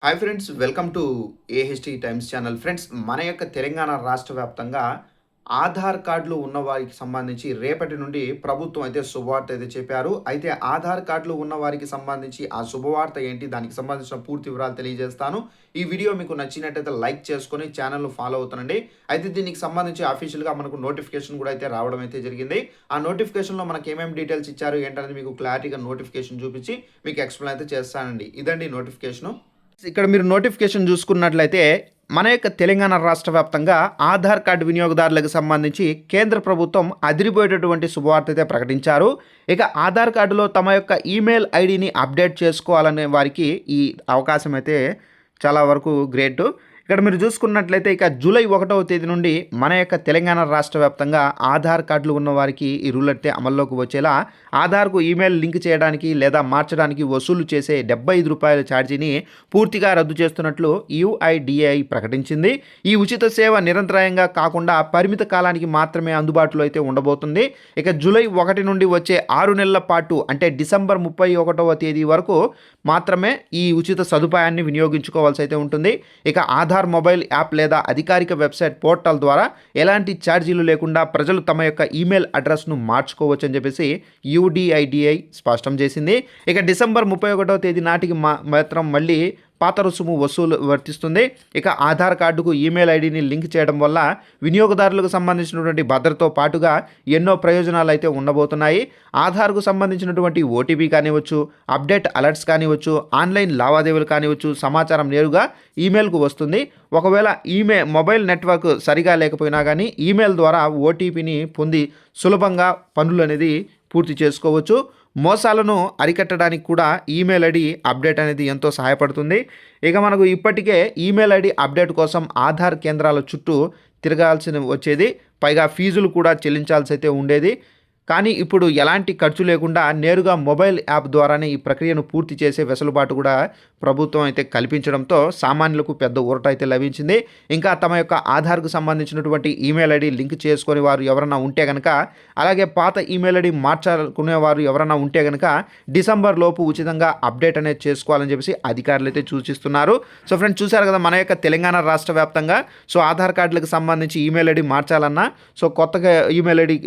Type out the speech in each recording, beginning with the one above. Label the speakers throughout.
Speaker 1: Hi friends, welcome to AHT times channel. Friends, మన యొక్క తెలంగాణ రాష్ట్ర వ్యాప్తంగా ఆధార్ కార్డులు ఉన్న వారికి సంబంధించి రేపటి నుండి ప్రభుత్వం అయితే శుభవార్త అయితే చెప్పారు. అయితే ఆధార్ కార్డులు ఉన్న వారికి సంబంధించి ఆ శుభవార్త ఏంటి, దానికి సంబంధించిన పూర్తి వివరాలు తెలియజేస్తాను. ఈ వీడియో మీకు నచ్చినట్టయితే లైక్ చేసుకొని ఛానల్ను ఫాలో అవుతానండి. అయితే దీనికి సంబంధించి అఫీషియల్గా మనకు నోటిఫికేషన్ కూడా అయితే రావడం అయితే జరిగింది. ఆ నోటిఫికేషన్లో మనకి ఏమేమి డీటెయిల్స్ ఇచ్చారు ఏంటనేది మీకు క్లారిటీగా నోటిఫికేషన్ చూపించి మీకు ఎక్స్ప్లెయిన్ అయితే చేస్తానండి. ఇదండి నోటిఫికేషను. ఇక్కడ మీరు నోటిఫికేషన్ చూసుకున్నట్లయితే మన యొక్క తెలంగాణ రాష్ట్ర వ్యాప్తంగా ఆధార్ కార్డు వినియోగదారులకు సంబంధించి కేంద్ర ప్రభుత్వం అదిరిపోయేటటువంటి శుభవార్త అయితే ప్రకటించారు. ఇక ఆధార్ కార్డులో తమ యొక్క ఈమెయిల్ ఐడిని అప్డేట్ చేసుకోవాలనే వారికి ఈ అవకాశం అయితే చాలా వరకు గ్రేట్. ఇక్కడ మీరు చూసుకున్నట్లయితే ఇక జూలై 1వ తేదీ నుండి మన యొక్క తెలంగాణ రాష్ట్ర వ్యాప్తంగా ఆధార్ కార్డులు ఉన్న వారికి ఈ రూల్ అయితే అమల్లోకి వచ్చేలా ఆధార్కు ఈమెయిల్ లింక్ చేయడానికి లేదా మార్చడానికి వసూలు చేసే ₹75 ఛార్జీని పూర్తిగా రద్దు చేస్తున్నట్లు UIDAI ప్రకటించింది. ఈ ఉచిత సేవ నిరంతరాయంగా కాకుండా పరిమిత కాలానికి మాత్రమే అందుబాటులో అయితే ఉండబోతుంది. ఇక జూలై 1 నుండి వచ్చే 6 నెలల పాటు అంటే డిసెంబర్ 31వ తేదీ వరకు మాత్రమే ఈ ఉచిత సదుపాయాన్ని వినియోగించుకోవాల్సి అయితే ఉంటుంది. ఇక ఆధార్ మొబైల్ యాప్ లేదా అధికారిక వెబ్సైట్ పోర్టల్ ద్వారా ఎలాంటి ఛార్జీలు లేకుండా ప్రజలు తమ యొక్క ఈమెయిల్ అడ్రస్ను మార్చుకోవచ్చు అని చెప్పేసి UDIDAI స్పష్టం చేసింది. ఇక డిసెంబర్ 31వ తేదీ నాటికి మాత్రం మళ్ళీ పాత రుసుము వసూలు వర్తిస్తుంది. ఇక ఆధార్ కార్డుకు ఈమెయిల్ ఐడిని లింక్ చేయడం వల్ల వినియోగదారులకు సంబంధించినటువంటి భద్రతతో పాటుగా ఎన్నో ప్రయోజనాలు అయితే ఉండబోతున్నాయి. ఆధార్కు సంబంధించినటువంటి OTP కానివచ్చు, అప్డేట్ అలర్ట్స్ కానివచ్చు, ఆన్లైన్ లావాదేవీలు కానివచ్చు, సమాచారం నేరుగా ఈమెయిల్కు వస్తుంది. ఒకవేళ మొబైల్ నెట్వర్క్ సరిగా లేకపోయినా కానీ ఈమెయిల్ ద్వారా OTPని పొంది సులభంగా పనులు అనేది పూర్తి చేసుకోవచ్చు. మోసాలను అరికట్టడానికి కూడా ఈమెయిల్ ఐడి అప్డేట్ అనేది ఎంతో సహాయపడుతుంది. ఇక మనకు ఇప్పటికే ఈమెయిల్ ఐడి అప్డేట్ కోసం ఆధార్ కేంద్రాల చుట్టూ తిరగాల్సి వచ్చేది. పైగా ఫీజులు కూడా చెల్లించాల్సి అయితే ఉండేది. కానీ ఇప్పుడు ఎలాంటి ఖర్చు లేకుండా నేరుగా మొబైల్ యాప్ ద్వారానే ఈ ప్రక్రియను పూర్తి చేసే వెసులుబాటు కూడా ప్రభుత్వం అయితే కల్పించడంతో సామాన్యులకు పెద్ద ఊరట అయితే లభించింది. ఇంకా తమ యొక్క ఆధార్కు సంబంధించినటువంటి ఈమెయిల్ ఐడి లింక్ చేసుకునే వారు ఎవరైనా ఉంటే కనుక, అలాగే పాత ఈమెయిల్ ఐడి మార్చుకునేవారు ఎవరైనా ఉంటే కనుక డిసెంబర్ లోపు ఉచితంగా అప్డేట్ అనేది చేసుకోవాలని చెప్పేసి అధికారులు అయితే సూచిస్తున్నారు. సో ఫ్రెండ్స్, చూశారు కదా మన యొక్క తెలంగాణ రాష్ట్ర వ్యాప్తంగా ఆధార్ కార్డులకు సంబంధించి ఈమెయిల్ ఐడి మార్చాలన్నా, కొత్తగా ఈమెయిల్ ఐడి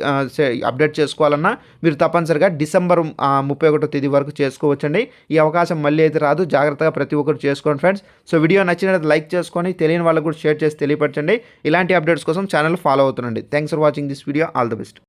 Speaker 1: అప్డేట్ చేసుకోవాలన్నా మీరు తప్పనిసరిగా డిసెంబర్ 31వ తేదీ వరకు చేసుకోవచ్చండి. ఈ అవకాశం మళ్ళీ అయితే రాదు. జాగ్రత్తగా ప్రతి ఒక్కరు చేసుకోండి ఫ్రెండ్స్. వీడియో నచ్చినట్లయితే లైక్ చేసుకొని తెలియని వాళ్ళకు కూడా షేర్ చేసి తెలియపరచండి. ఇలాంటి అప్డేట్స్ కోసం ఛానల్ ఫాలో అవుతుండండి. Thanks for watching this video. All the best.